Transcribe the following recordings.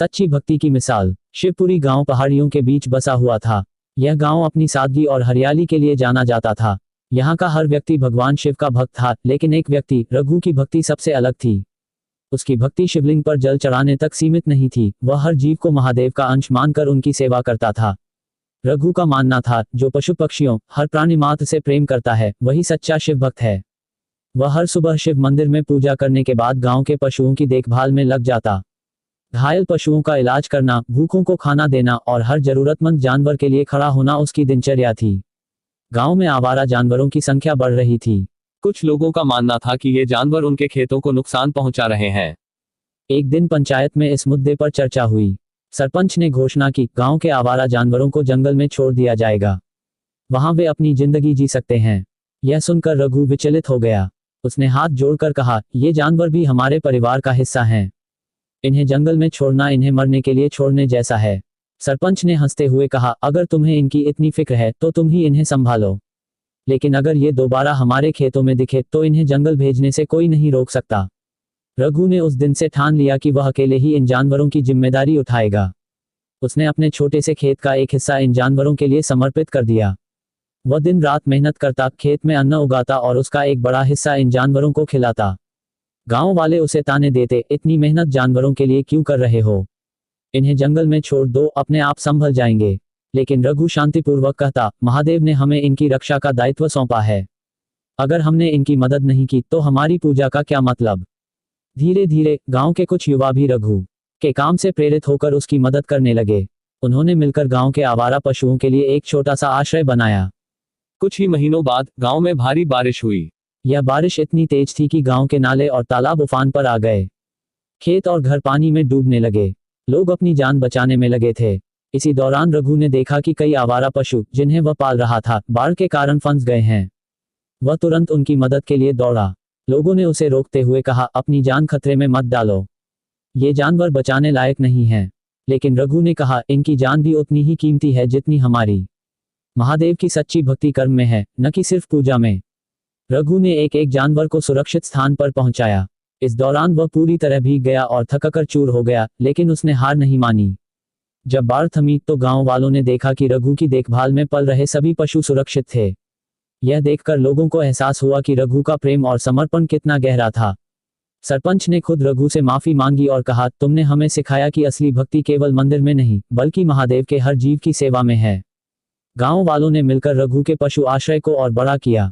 सच्ची भक्ति की मिसाल। शिवपुरी गांव पहाड़ियों के बीच बसा हुआ था। यह गांव अपनी सादगी और हरियाली के लिए जाना जाता था। यहाँ का हर व्यक्ति भगवान शिव का भक्त था, लेकिन एक व्यक्ति रघु की भक्ति सबसे अलग थी। उसकी भक्ति शिवलिंग पर जल चढ़ाने तक सीमित नहीं थी, वह हर जीव को महादेव का अंश मानकर उनकी सेवा करता था। रघु का मानना था, जो पशु पक्षियों हर प्राणी मात्र से प्रेम करता है वही सच्चा शिव भक्त है। वह हर सुबह शिव मंदिर में पूजा करने के बाद गांव के पशुओं की देखभाल में लग जाता। घायल पशुओं का इलाज करना, भूखों को खाना देना और हर जरूरतमंद जानवर के लिए खड़ा होना उसकी दिनचर्या थी। गांव में आवारा जानवरों की संख्या बढ़ रही थी। कुछ लोगों का मानना था कि ये जानवर उनके खेतों को नुकसान पहुंचा रहे हैं। एक दिन पंचायत में इस मुद्दे पर चर्चा हुई। सरपंच ने घोषणा की, गांव के आवारा जानवरों को जंगल में छोड़ दिया जाएगा, वहां वे अपनी जिंदगी जी सकते हैं। यह सुनकर रघु विचलित हो गया। उसने हाथ जोड़कर कहा, ये जानवर भी हमारे परिवार का हिस्सा हैं। इन्हें जंगल में छोड़ना इन्हें मरने के लिए छोड़ने जैसा है। सरपंच ने हंसते हुए कहा, अगर तुम्हें इनकी इतनी फिक्र है तो तुम ही इन्हें संभालो, लेकिन अगर ये दोबारा हमारे खेतों में दिखे तो इन्हें जंगल भेजने से कोई नहीं रोक सकता। रघु ने उस दिन से ठान लिया कि वह अकेले ही इन जानवरों की जिम्मेदारी उठाएगा। उसने अपने छोटे से खेत का एक हिस्सा इन जानवरों के लिए समर्पित कर दिया। वह दिन रात मेहनत करता, खेत में अन्न उगाता और उसका एक बड़ा हिस्सा इन जानवरों को खिलाता। गांव वाले उसे ताने देते, इतनी मेहनत जानवरों के लिए क्यों कर रहे हो, इन्हें जंगल में छोड़ दो, अपने आप संभल जाएंगे। लेकिन रघु शांतिपूर्वक कहता, महादेव ने हमें इनकी रक्षा का दायित्व सौंपा है। अगर हमने इनकी मदद नहीं की तो हमारी पूजा का क्या मतलब। धीरे धीरे गांव के कुछ युवा भी रघु के काम से प्रेरित होकर उसकी मदद करने लगे। उन्होंने मिलकर गांव के आवारा पशुओं के लिए एक छोटा सा आश्रय बनाया। कुछ ही महीनों बाद गांव में भारी बारिश हुई। यह बारिश इतनी तेज थी कि गांव के नाले और तालाब उफान पर आ गए। खेत और घर पानी में डूबने लगे। लोग अपनी जान बचाने में लगे थे। इसी दौरान रघु ने देखा कि कई आवारा पशु जिन्हें वह पाल रहा था बाढ़ के कारण फंस गए हैं। वह तुरंत उनकी मदद के लिए दौड़ा। लोगों ने उसे रोकते हुए कहा, अपनी जान खतरे में मत डालो, ये जानवर बचाने लायक नहीं हैं। लेकिन रघु ने कहा, इनकी जान भी उतनी ही कीमती है जितनी हमारी। महादेव की सच्ची भक्ति कर्म में है, न कि सिर्फ पूजा में। रघु ने एक एक जानवर को सुरक्षित स्थान पर पहुंचाया। इस दौरान वह पूरी तरह भीग गया और थककर चूर हो गया, लेकिन उसने हार नहीं मानी। जब बाढ़ थमी तो गांव वालों ने देखा कि रघु की देखभाल में पल रहे सभी पशु सुरक्षित थे। यह देखकर लोगों को एहसास हुआ कि रघु का प्रेम और समर्पण कितना गहरा था। सरपंच ने खुद रघु से माफी मांगी और कहा, तुमने हमें सिखाया कि असली भक्ति केवल मंदिर में नहीं बल्कि महादेव के हर जीव की सेवा में है। गांव वालों ने मिलकर रघु के पशु आश्रय को और बड़ा किया।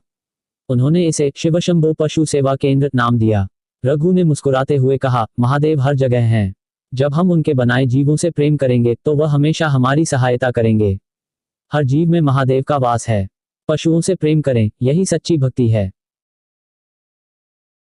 उन्होंने इसे शिवशंभो पशु सेवा केंद्र नाम दिया। रघु ने मुस्कुराते हुए कहा, महादेव हर जगह हैं। जब हम उनके बनाए जीवों से प्रेम करेंगे तो वह हमेशा हमारी सहायता करेंगे। हर जीव में महादेव का वास है। पशुओं से प्रेम करें, यही सच्ची भक्ति है।